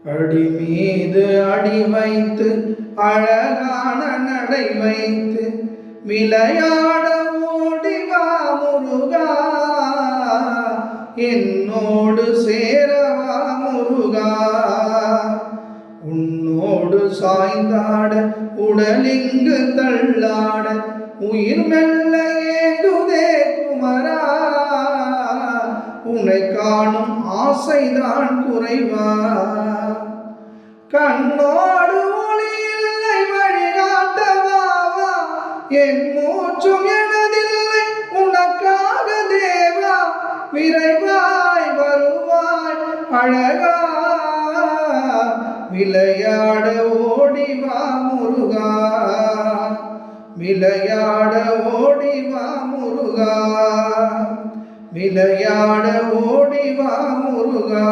அடி மீது அடி வைத்து அழகான நடை வைத்து விளையாட ஓடிவா முருகா, என்னோடு சேரவா முருகா. உன்னோடு சாய்ந்தாட உடலிங்கு தள்ளாட உயிர் மெல்ல ஏங்குதே குமரா, உன்னை காணும் ஆசைதான் குறைவா. கண்ணோடு ஒளி இல்லை வழிகாட்டவாவா, என் மூச்சும் எனதில்லை உனக்காக தேவா. விரைவாய் வருவாய் அழகா, விளையாட ஓடிவா முருகா, விளையாட ஓடிவா முருகா, விளையாட ஓடிவா முருகா.